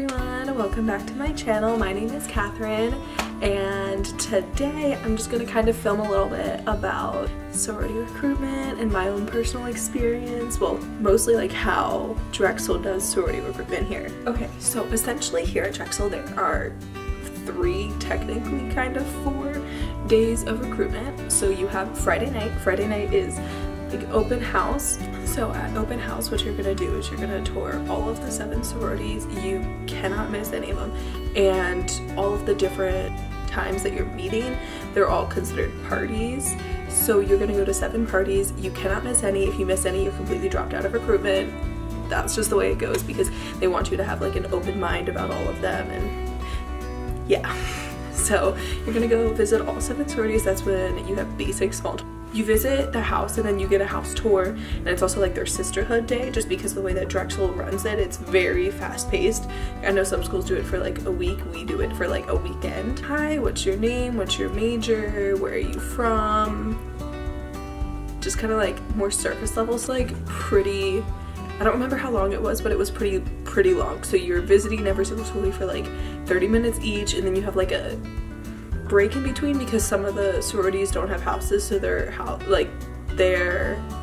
everyone, welcome back to my channel. My name is Catherine, and today I'm just going to kind of film a little bit about sorority recruitment and my own personal experience. Well, mostly like how Drexel does sorority recruitment here. Okay, so essentially here at Drexel there are technically kind of 4 days of recruitment. So you have Friday night. Friday night is like open house. So at open house, what you're gonna do is you're gonna tour all of the 7 sororities. You cannot miss any of them, and all of the different times that you're meeting, they're all considered parties. So you're gonna go to 7 parties. You cannot miss any. If you miss any, you're completely dropped out of recruitment. That's just the way it goes because they want you to have like an open mind about all of them. And yeah, so you're gonna go visit all 7 sororities. That's when you have basic small. You visit the house and then you get a house tour, and it's also like their sisterhood day just because of the way that Drexel runs it. It's very fast paced. I know some schools do it for like a week. We do it for like a weekend. Hi, what's your name? What's your major? Where are you from? Just kind of like more surface levels, like pretty, I don't remember how long it was, but it was pretty long. So you're visiting every single sorority for like 30 minutes each, and then you have like a break in between because some of the sororities don't have houses, so their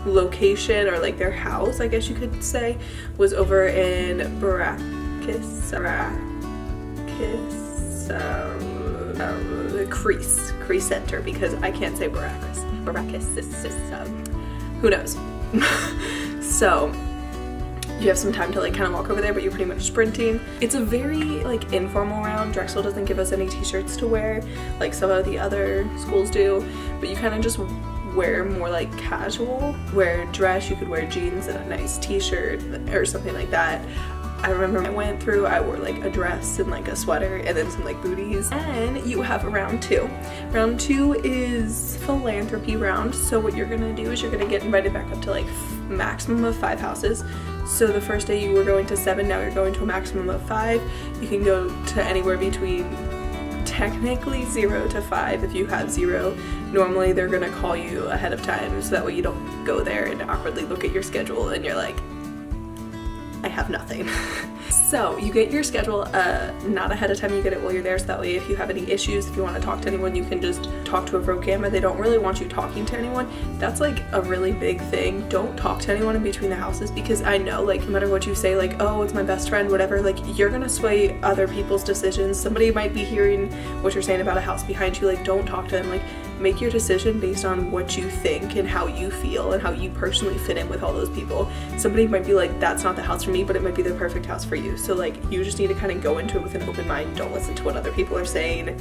location, or like their house, I guess you could say, was over in Crease Center, because I can't say who knows. So you have some time to like kind of walk over there, but you're pretty much sprinting. It's a very like informal round. Drexel doesn't give us any t-shirts to wear like some of the other schools do, but you kind of just wear more like casual. Wear dress, you could wear jeans and a nice t-shirt or something like that. I remember I went through, I wore like a dress and like a sweater and then some like booties. And you have round 2. Round 2 is Philanthropy Round. So what you're gonna do is you're gonna get invited back up to like maximum of 5 houses. So the first day you were going to 7, now you're going to a maximum of 5. You can go to anywhere between technically 0 to 5 if you have 0. Normally they're gonna call you ahead of time so that way you don't go there and awkwardly look at your schedule and you're like, I have nothing. So you get your schedule not ahead of time, you get it while you're there, so that way if you have any issues, if you want to talk to anyone, you can just talk to a Rho Gamma. They don't really want you talking to anyone. That's like a really big thing. Don't talk to anyone in between the houses, because I know like no matter what you say, like, oh, it's my best friend, whatever, like you're gonna sway other people's decisions. Somebody might be hearing what you're saying about a house behind you. Like, don't talk to them. Like, make your decision based on what you think and how you feel and how you personally fit in with all those people. Somebody might be like, that's not the house for me, but it might be the perfect house for you. So like, you just need to kind of go into it with an open mind. Don't listen to what other people are saying.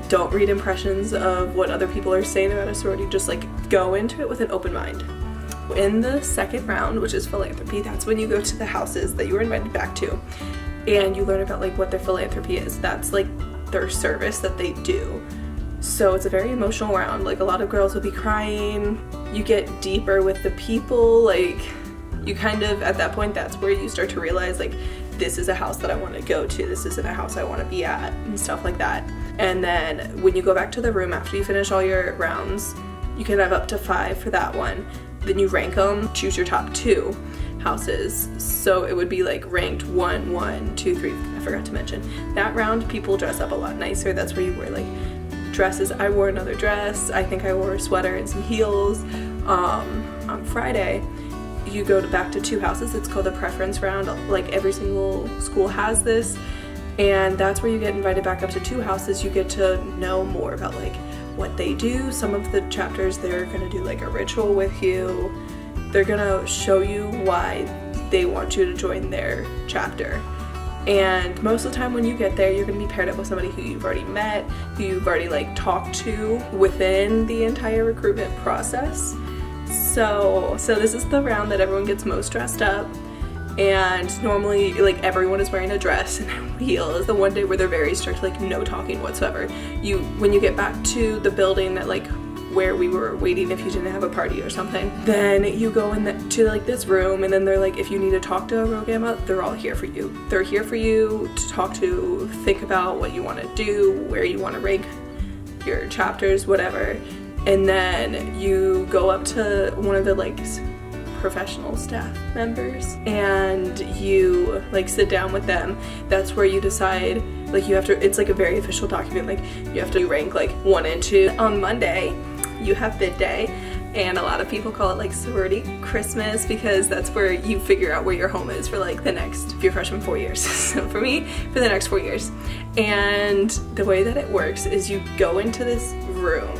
Don't read impressions of what other people are saying about a sorority. Just like go into it with an open mind. In the second round, which is philanthropy, that's when you go to the houses that you were invited back to and you learn about like what their philanthropy is. That's like their service that they do. So it's a very emotional round. Like, a lot of girls will be crying. You get deeper with the people. Like, you kind of, at that point, that's where you start to realize like, this is a house that I want to go to. This isn't a house I want to be at, and stuff like that. And then when you go back to the room after you finish all your rounds, you can have up to 5 for that one. Then you rank them, choose your top 2 houses. So it would be like ranked 1, 1, 2, 3. I forgot to mention. That round, people dress up a lot nicer. That's where you wear like dresses. I wore another dress. I think I wore a sweater and some heels. On Friday, you go back to 2 houses. It's called the preference round. Like, every single school has this, and that's where you get invited back up to 2 houses. You get to know more about like what they do. Some of the chapters, they're gonna do like a ritual with you. They're gonna show you why they want you to join their chapter. And most of the time when you get there, you're going to be paired up with somebody who you've already met, who you've already like talked to within the entire recruitment process. So this is the round that everyone gets most dressed up, and normally like everyone is wearing a dress and heels. The one day where they're very strict, like no talking whatsoever. When you get back to the building that like where we were waiting, if you didn't have a party or something, then you go to like this room, and then they're like, if you need to talk to a Rho Gamma, they're all here for you. They're here for you to talk to, think about what you want to do, where you want to rank your chapters, whatever. And then you go up to one of the like professional staff members, and you like sit down with them. That's where you decide, like you have to, it's like a very official document, like you have to rank like 1 and 2. On Monday you have bid day, and a lot of people call it like sorority Christmas because that's where you figure out where your home is for like the next, if you're freshman, 4 years. So for me, for the next 4 years. And the way that it works is you go into this room,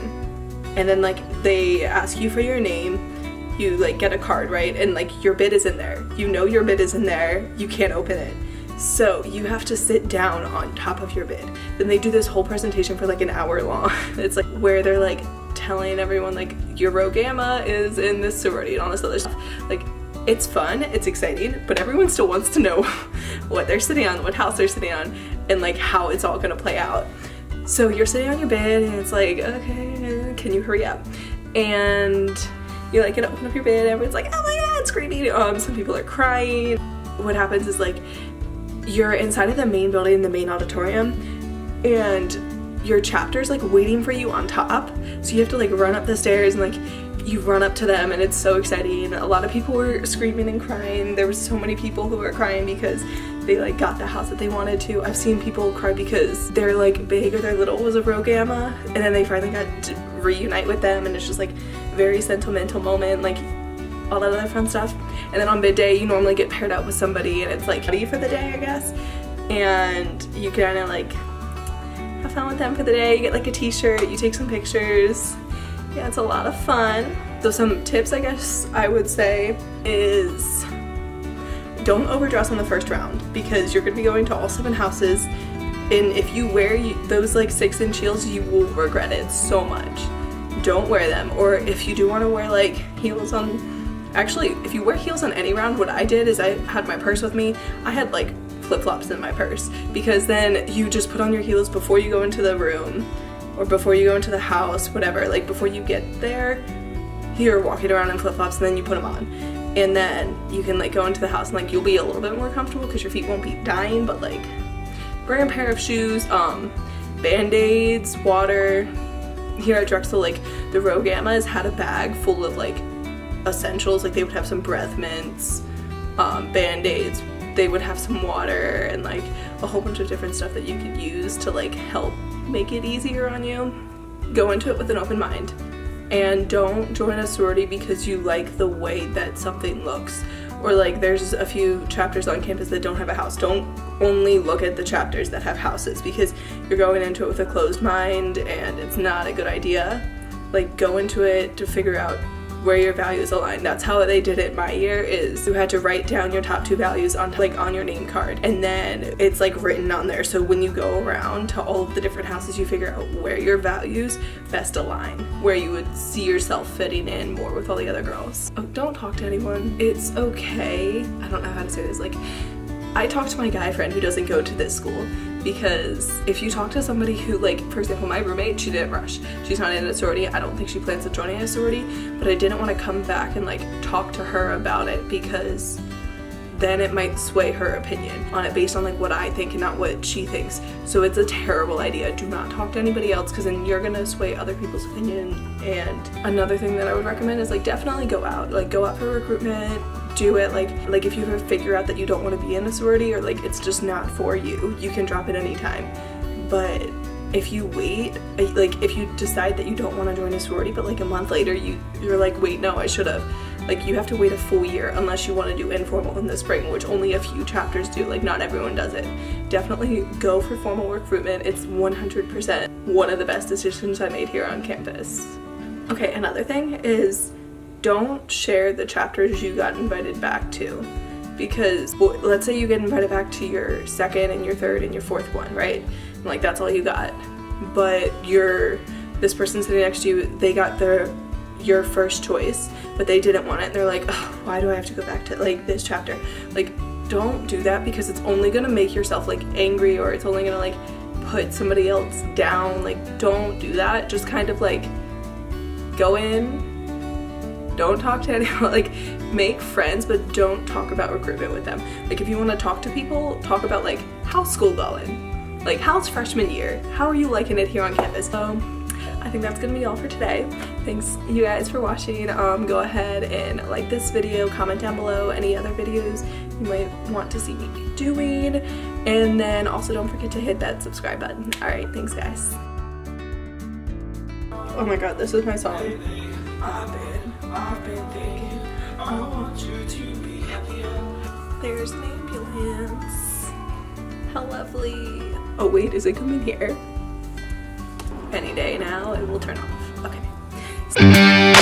and then like they ask you for your name. You like get a card, right? And like your bid is in there. You know your bid is in there. You can't open it. So you have to sit down on top of your bid. Then they do this whole presentation for like an hour long. It's like where they're like telling everyone like your row gamma is in this sorority and all this other stuff. Like it's fun, it's exciting, but everyone still wants to know what they're sitting on, what house they're sitting on, and like how it's all gonna play out. So you're sitting on your bid and it's like, okay, can you hurry up? And you're like gonna open up your bid and everyone's like, oh my god, screaming. Some people are crying. What happens is like you're inside of the main building, the main auditorium, and your chapter's like waiting for you on top. So you have to like run up the stairs and like you run up to them, and it's so exciting. A lot of people were screaming and crying. There were so many people who were crying because they like got the house that they wanted to. I've seen people cry because their like big or their little was a row gamma, and then they finally got to reunite with them, and it's just like very sentimental moment, like all that other fun stuff. And then on bid day you normally get paired up with somebody, and it's like ready for the day, I guess, and you kind of like have fun with them for the day. You get like a t-shirt, you take some pictures. Yeah, it's a lot of fun. So some tips I guess I would say is don't overdress on the first round, because you're gonna be going to all 7 houses, and if you wear those like 6-inch heels, you will regret it so much. Don't wear them. Or if you do want to wear like heels on, actually if you wear heels on any round, what I did is I had my purse with me. I had like flip-flops in my purse, because then you just put on your heels before you go into the room or before you go into the house, whatever, like before you get there, you're walking around in flip-flops, and then you put them on, and then you can like go into the house and like you'll be a little bit more comfortable because your feet won't be dying. But like bring a pair of shoes, band-aids, water. Here at Drexel, like the row gammas had a bag full of like essentials. Like they would have some breath mints, band-aids, they would have some water, and like a whole bunch of different stuff that you could use to like help make it easier on you. Go into it with an open mind, and don't join a sorority because you like the way that something looks, or like there's a few chapters on campus that don't have a house. Don't only look at the chapters that have houses, because you're going into it with a closed mind and it's not a good idea. Like go into it to figure out where your values align. That's how they did it my year, is you had to write down your top 2 values on like on your name card, and then it's like written on there. So when you go around to all of the different houses, you figure out where your values best align, where you would see yourself fitting in more with all the other girls. Oh, don't talk to anyone. It's okay. I don't know how to say this. Like I talked to my guy friend who doesn't go to this school, because if you talk to somebody who, like, for example, my roommate, she didn't rush. She's not in a sorority. I don't think she plans on joining a sorority, but I didn't want to come back and, like, talk to her about it, because then it might sway her opinion on it based on, like, what I think and not what she thinks. So it's a terrible idea. Do not talk to anybody else, because then you're gonna sway other people's opinion. And another thing that I would recommend is, like, definitely go out. Like, go out for recruitment. Do it. Like if you figure out that you don't want to be in a sorority, or like it's just not for you, you can drop it anytime. But if you wait, like if you decide that you don't want to join a sorority, but like a month later you're like, wait, no, I should have. Like you have to wait a full year unless you want to do informal in the spring, which only a few chapters do. Like not everyone does it. Definitely go for formal recruitment. It's 100% one of the best decisions I made here on campus. Okay, another thing is, don't share the chapters you got invited back to, because let's say you get invited back to your 2nd and your 3rd and your 4th one, right? And like that's all you got, but this person sitting next to you, they got your first choice, but they didn't want it. They're like, oh, why do I have to go back to like this chapter? Like don't do that, because it's only gonna make yourself like angry, or it's only gonna like put somebody else down. Like don't do that. Just kind of like go in. Don't talk to anyone. Like make friends, but don't talk about recruitment with them. Like if you want to talk to people, talk about like how's school going, like how's freshman year, how are you liking it here on campus. So I think that's gonna be all for today. Thanks you guys for watching. Go ahead and like this video, comment down below any other videos you might want to see me doing, and then also don't forget to hit that subscribe button. Alright, thanks guys. Oh my god, this is my song. I've been thinking, I want you to be happier. There's an ambulance. How lovely. Oh wait, is it coming here? Any day now, it will turn off. Okay.